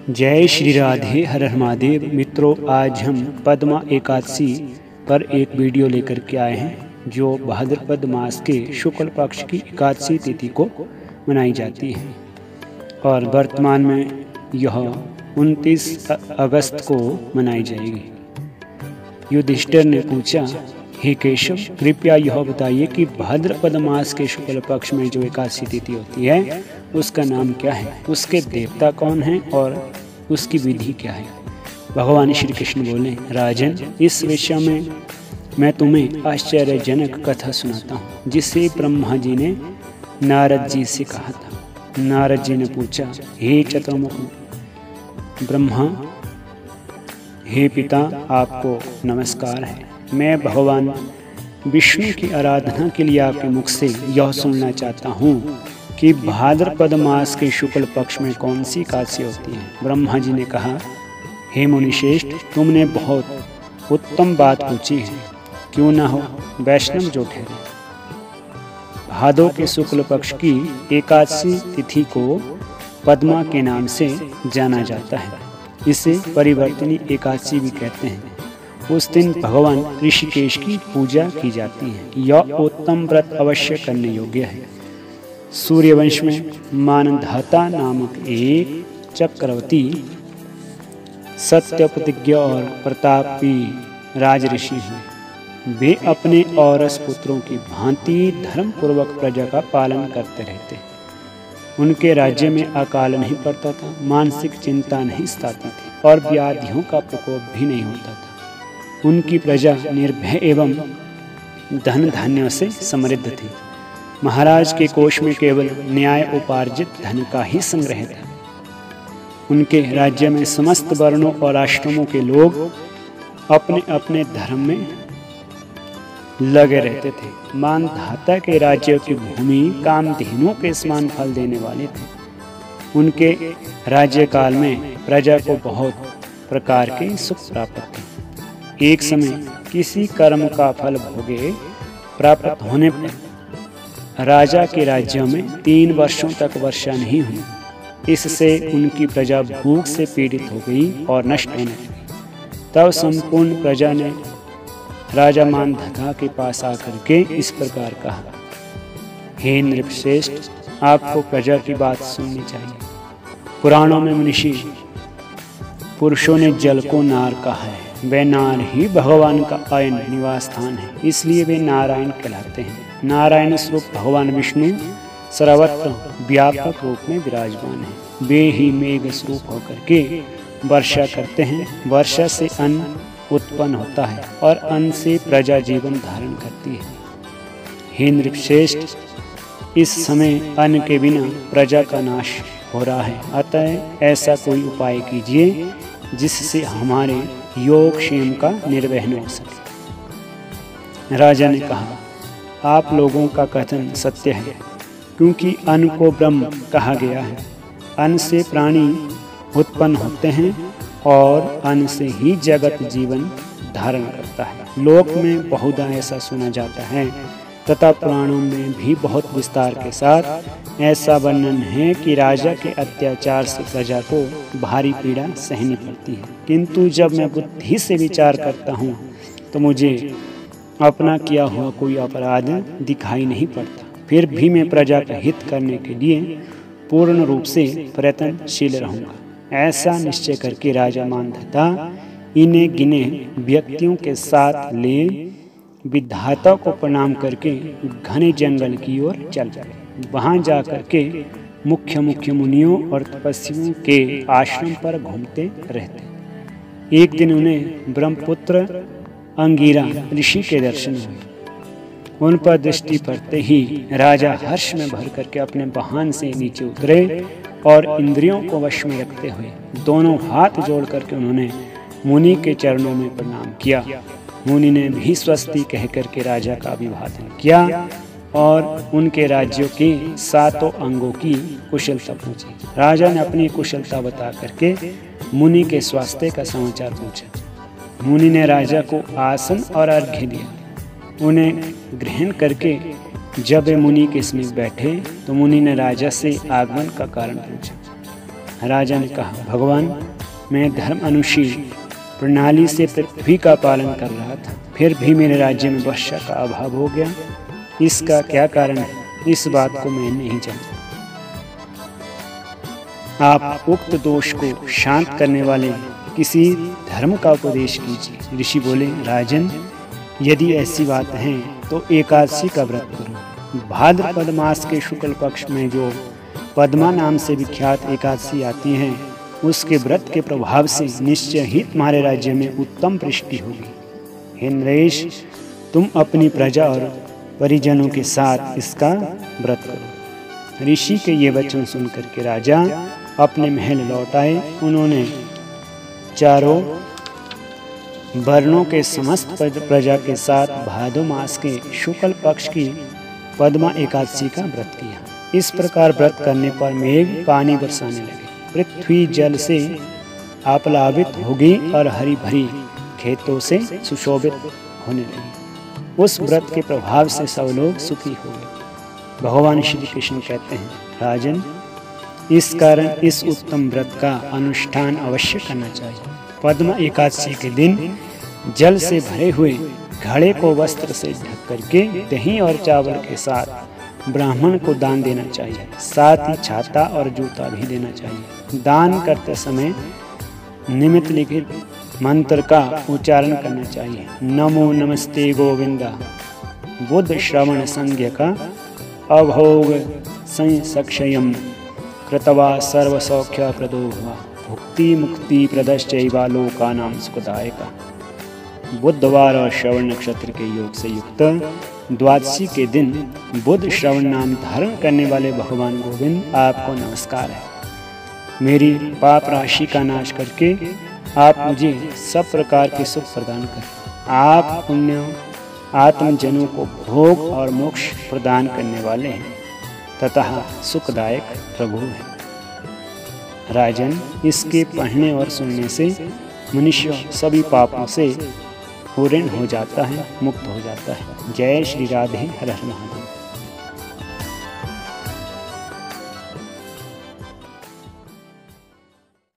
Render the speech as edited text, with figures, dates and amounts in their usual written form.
जय श्री राधे, हर हर महादेव। मित्रों, आज हम पद्मा एकादशी पर एक वीडियो लेकर के आए हैं जो भाद्रपद मास के शुक्ल पक्ष की एकादशी तिथि को मनाई जाती है और वर्तमान में यह 29 अगस्त को मनाई जाएगी। युधिष्ठिर ने पूछा, हे केशव, कृपया यह बताइए कि भाद्रपद मास के शुक्ल पक्ष में जो एकादशी तिथि होती है उसका नाम क्या है, उसके देवता कौन हैं और उसकी विधि क्या है। भगवान श्री कृष्ण बोले, राजन, इस विषय में मैं तुम्हें आश्चर्यजनक कथा सुनाता हूँ जिसे ब्रह्मा जी ने नारद जी से कहा था। नारद जी ने पूछा, हे चतुर्मुख ब्रह्मा, हे पिता, आपको नमस्कार है। मैं भगवान विष्णु की आराधना के लिए आपके मुख से यह सुनना चाहता हूँ कि भाद्रपद मास के शुक्ल पक्ष में कौन सी एकादशी होती है। ब्रह्मा जी ने कहा, हे मुनिश्रेष्ठ, तुमने बहुत उत्तम बात पूछी है, क्यों ना हो वैष्णव जो ठहरे। भादो के शुक्ल पक्ष की एकादशी तिथि को पद्मा के नाम से जाना जाता है। इसे परिवर्तनी एकादशी भी कहते हैं। उस दिन भगवान ऋषिकेश की पूजा की जाती है। यह उत्तम व्रत अवश्य करने योग्य है। सूर्यवंश में मानधाता नामक एक चक्रवर्ती सत्य प्रतिज्ञा और प्रतापी राजऋषि हुए। वे अपने औरस पुत्रों की भांति धर्म पूर्वक प्रजा का पालन करते रहते। उनके राज्य में अकाल नहीं पड़ता था, मानसिक चिंता नहीं सताती थी और व्याधियों का प्रकोप भी नहीं होता था। उनकी प्रजा निर्भय एवं धन धान्यों से समृद्ध थी। महाराज के कोष में केवल न्याय उपार्जित धन का ही संग्रह था। उनके राज्य में समस्त वर्णों और आश्रमों के लोग अपने अपने धर्म में लगे रहते थे। मानधाता के राज्य की भूमि कामधेनुओं के समान फल देने वाली थी। उनके राज्यकाल में प्रजा को बहुत प्रकार के सुख प्राप्त थे। एक समय किसी कर्म का फल भोगे प्राप्त होने पर राजा के राज्यों में 3 वर्षों तक वर्षा नहीं हुई। इससे उनकी प्रजा भूख से पीड़ित हो गई और नष्ट होने लगी। तब संपूर्ण प्रजा ने राजा मानधाता के पास आकर के इस प्रकार कहा, हे नृपश्रेष्ठ, आपको प्रजा की बात सुननी चाहिए। पुराणों में मनीषी पुरुषों ने जल को नार कहा है। वे नार ही भगवान का आयन निवास स्थान है, इसलिए वे नारायण कहलाते हैं। नारायण स्वरूप भगवान विष्णु सर्वत्र व्यापक रूप में विराजमान है। वे ही मेघ स्वरूप होकर के वर्षा करते हैं। वर्षा से अन्न उत्पन्न होता है और अन्न से प्रजा जीवन धारण करती है। हे नृपश्रेष्ठ, इस समय अन्न के बिना प्रजा का नाश हो रहा है। अतः ऐसा कोई उपाय कीजिए जिससे हमारे योग क्षेम का निर्वहन हो सके। राजा ने कहा, आप लोगों का कथन सत्य है, क्योंकि अन्न को ब्रह्म कहा गया है। अन्न से प्राणी उत्पन्न होते हैं और अन्न से ही जगत जीवन धारण करता है। लोक में बहुधा ऐसा सुना जाता है तथा पुराणों में भी बहुत विस्तार के साथ ऐसा वर्णन है कि राजा के अत्याचार से प्रजा को भारी पीड़ा सहनी पड़ती है। किंतु जब मैं बुद्धि से विचार करता हूँ तो मुझे अपना किया हुआ कोई अपराध दिखाई नहीं पड़ता। फिर भी मैं प्रजा का हित करने के लिए पूर्ण रूप से प्रयत्नशील रहूँगा। ऐसा निश्चय करके राजा मानधाता इन्हें गिने व्यक्तियों के साथ ले विधाता को प्रणाम करके घने जंगल की ओर चल गए। वहां जाकर के मुख्य मुख्य मुनियों और तपस्वियों के आश्रम पर घूमते रहते। एक दिन उन्हें ब्रह्मपुत्र अंगिरा ऋषि के दर्शन हुए। उन पर दृष्टि पड़ते ही राजा हर्ष में भर करके अपने वाहन से नीचे उतरे और इंद्रियों को वश में रखते हुए दोनों हाथ जोड़ करके उन्होंने मुनि के चरणों में प्रणाम किया। मुनि ने भी स्वस्ति कह करके राजा का अभिवादन किया और उनके राज्यों के 7 अंगों की कुशलता पूछी। राजा ने अपनी कुशलता बता करके मुनि के स्वास्थ्य का समाचार पूछा। मुनि ने राजा को आसन और अर्घ्य दिया। उन्हें ग्रहण करके जब वे मुनि के समीप बैठे तो मुनि ने राजा से आगमन का कारण पूछा। राजा ने कहा, भगवान, मैं धर्म अनुशील प्रणाली से पृथ्वी का पालन कर रहा था, फिर भी मेरे राज्य में वर्षा का अभाव हो गया। इसका क्या कारण है, इस बात को मैं नहीं जानता। आप उक्त दोष को शांत करने वाले किसी धर्म का उपदेश कीजिए। ऋषि बोले, राजन, यदि ऐसी बात है तो एकादशी का व्रत करो। भाद्रपद मास के शुक्ल पक्ष में जो पद्मा नाम से विख्यात एकादशी आती है, उसके व्रत के प्रभाव से निश्चय ही तुम्हारे राज्य में उत्तम पुष्टि होगी। हे नरेश, तुम अपनी प्रजा और परिजनों के साथ इसका व्रत करो। ऋषि के ये वचन सुनकर के राजा अपने महल लौट आए। उन्होंने चारों वर्णों के समस्त प्रजा के साथ भादो मास के शुक्ल पक्ष की पद्मा एकादशी का व्रत किया। इस प्रकार व्रत करने पर मेघ पानी बरसाने लगे, पृथ्वी जल से आप्लावित होगी और हरी भरी खेतों से सुशोभित होने लगी। उस व्रत के प्रभाव से सब लोग सुखी हो गए। भगवान श्री कृष्ण कहते हैं, राजन, इस कारण इस उत्तम व्रत का अनुष्ठान अवश्य करना चाहिए। पद्मा एकादशी के दिन जल से भरे हुए घड़े को वस्त्र से ढक करके दही और चावल के साथ ब्राह्मण को दान देना चाहिए। साथ ही छाता और जूता भी देना चाहिए। दान करते समय निमित्त लिखित मंत्र का उच्चारण करना चाहिए। नमो नमस्ते गोविंदा, बुद्ध श्रवण संज्ञ का अभोग संसक्षयम कृतवा सर्वसौख्य प्रदो हुआ, भुक्ति मुक्ति प्रदश्चैवा लोकानां सुखदायका। बुधवार और श्रवण नक्षत्र के योग से युक्त द्वादशी के दिन बुध श्रवण नाम धारण करने वाले भगवान गोविंद, आपको नमस्कार है। मेरी पाप राशि का नाश करके आप मुझे सब प्रकार के सुख प्रदान करें। आप पुण्य आत्मजनों को भोग और मोक्ष प्रदान करने वाले हैं तथा सुखदायक प्रभु हैं। राजन, इसके पढ़ने और सुनने से मनुष्य सभी पापों से पूर्ण हो जाता है, मुक्त हो जाता है। जय श्री राधे, हर हर महादेव।